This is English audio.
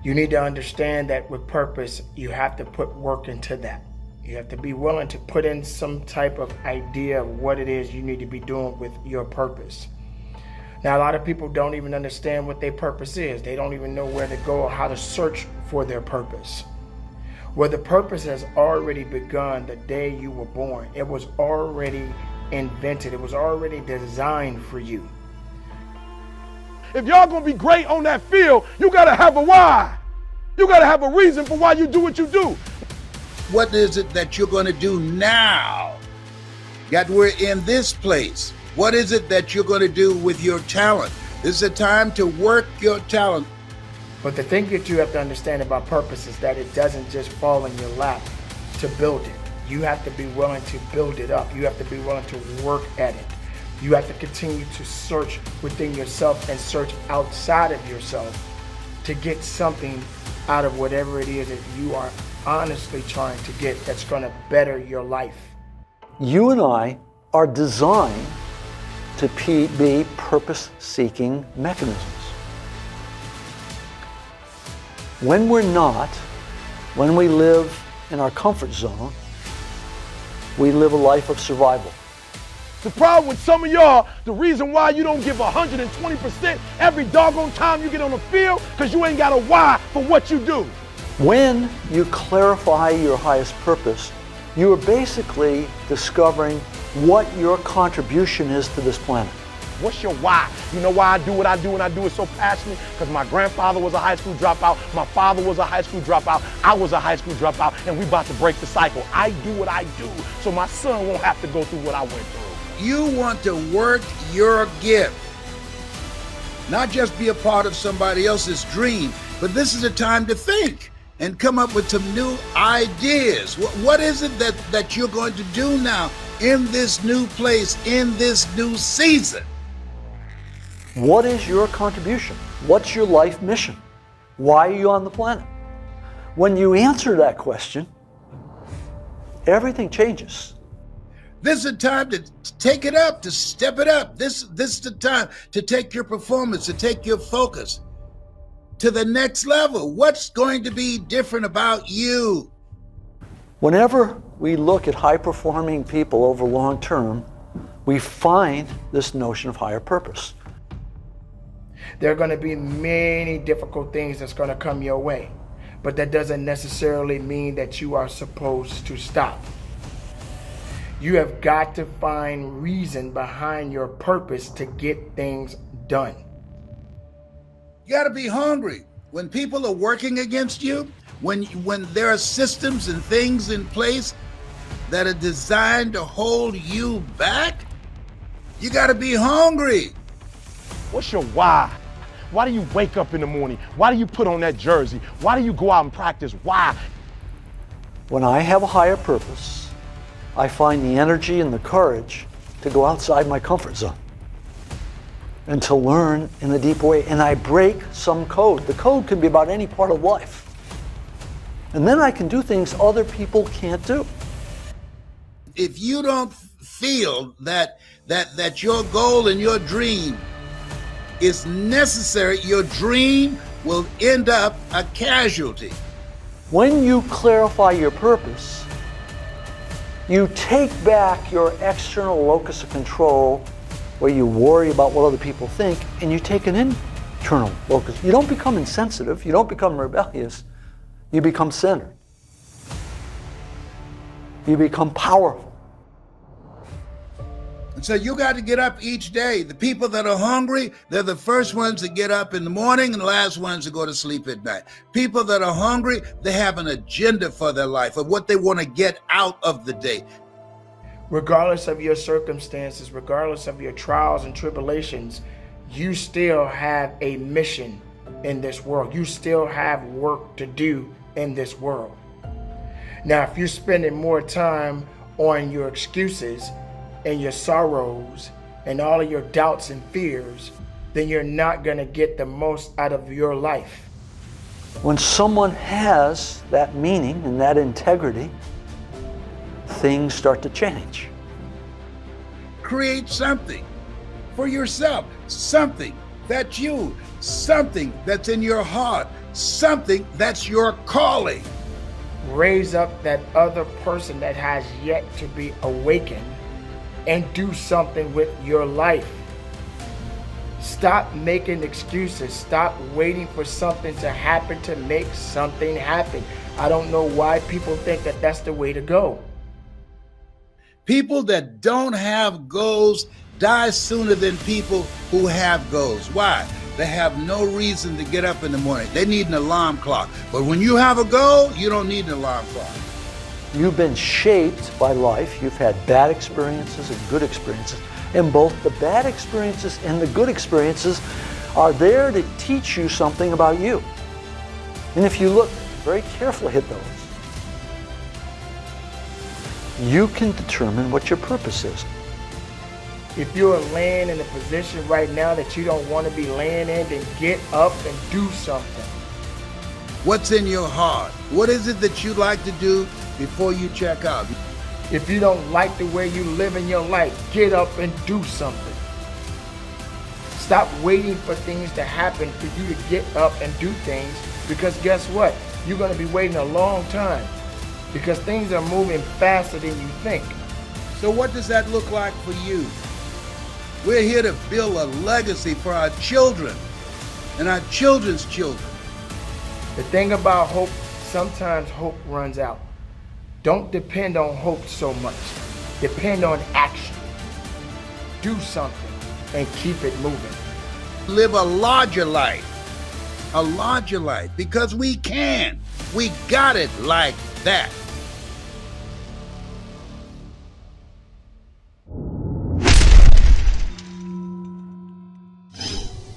You need to understand that with purpose, you have to put work into that. You have to be willing to put in some type of idea of what it is you need to be doing with your purpose. Now, a lot of people don't even understand what their purpose is. They don't even know where to go or how to search for their purpose. Well, the purpose has already begun the day you were born. It was already invented. It was already designed for you. If y'all gonna be great on that field, you gotta have a why. You gotta have a reason for why you do what you do. What is it that you're gonna do now that we're in this place? What is it that you're gonna do with your talent? This is a time to work your talent. But the thing that you have to understand about purpose is that it doesn't just fall in your lap to build it. You have to be willing to build it up. You have to be willing to work at it. You have to continue to search within yourself and search outside of yourself to get something out of whatever it is that you are honestly trying to get that's going to better your life. You and I are designed to be purpose-seeking mechanisms. When we're not, when we live in our comfort zone, we live a life of survival. The problem with some of y'all, the reason why you don't give 120% every doggone time you get on the field, because you ain't got a why for what you do. When you clarify your highest purpose, you are basically discovering what your contribution is to this planet. What's your why? You know why I do what I do and I do it so passionately? Because my grandfather was a high school dropout, my father was a high school dropout, I was a high school dropout, and we about to break the cycle. I do what I do so my son won't have to go through what I went through. You want to work your gift, not just be a part of somebody else's dream, but this is a time to think and come up with some new ideas. What is it that you're going to do now in this new place, in this new season? What is your contribution? What's your life mission? Why are you on the planet? When you answer that question, everything changes. This is a time to take it up, to step it up. This is the time to take your performance, to take your focus to the next level. What's going to be different about you? Whenever we look at high-performing people over long term, we find this notion of higher purpose. There are going to be many difficult things that's going to come your way, but that doesn't necessarily mean that you are supposed to stop. You have got to find reason behind your purpose to get things done. You got to be hungry. When people are working against you, when there are systems and things in place that are designed to hold you back, you got to be hungry. What's your why? Why do you wake up in the morning? Why do you put on that jersey? Why do you go out and practice? Why? When I have a higher purpose, I find the energy and the courage to go outside my comfort zone and to learn in a deep way. And I break some code. The code can be about any part of life. And then I can do things other people can't do. If you don't feel that your goal and your dream is necessary, your dream will end up a casualty. When you clarify your purpose, you take back your external locus of control where you worry about what other people think, and you take an internal locus. You don't become insensitive, you don't become rebellious, you become centered. You become powerful. And so you got to get up each day. The people that are hungry, they're the first ones to get up in the morning and the last ones to go to sleep at night. People that are hungry, they have an agenda for their life, of what they want to get out of the day. Regardless of your circumstances, regardless of your trials and tribulations, you still have a mission in this world. You still have work to do in this world. Now, if you're spending more time on your excuses and your sorrows and all of your doubts and fears, then you're not going to get the most out of your life. When someone has that meaning and that integrity, things start to change. Create something for yourself, something that's you, something that's in your heart, something that's your calling. Raise up that other person that has yet to be awakened and do something with your life. Stop making excuses. Stop waiting for something to happen to make something happen. I don't know why people think that that's the way to go. People that don't have goals die sooner than people who have goals. Why? They have no reason to get up in the morning. They need an alarm clock. But when you have a goal, you don't need an alarm clock. You've been shaped by life. You've had bad experiences and good experiences. And both the bad experiences and the good experiences are there to teach you something about you. And if you look very carefully at those, you can determine what your purpose is. If you're laying in a position right now that you don't want to be laying in, then get up and do something. What's in your heart? What is it that you like to do before you check out? If you don't like the way you live in your life, get up and do something. Stop waiting for things to happen for you to get up and do things, because guess what? You're going to be waiting a long time because things are moving faster than you think. So what does that look like for you? We're here to build a legacy for our children and our children's children. The thing about hope, sometimes hope runs out. Don't depend on hope so much. Depend on action. Do something and keep it moving. Live a larger life. A larger life, because we can. We got it like that.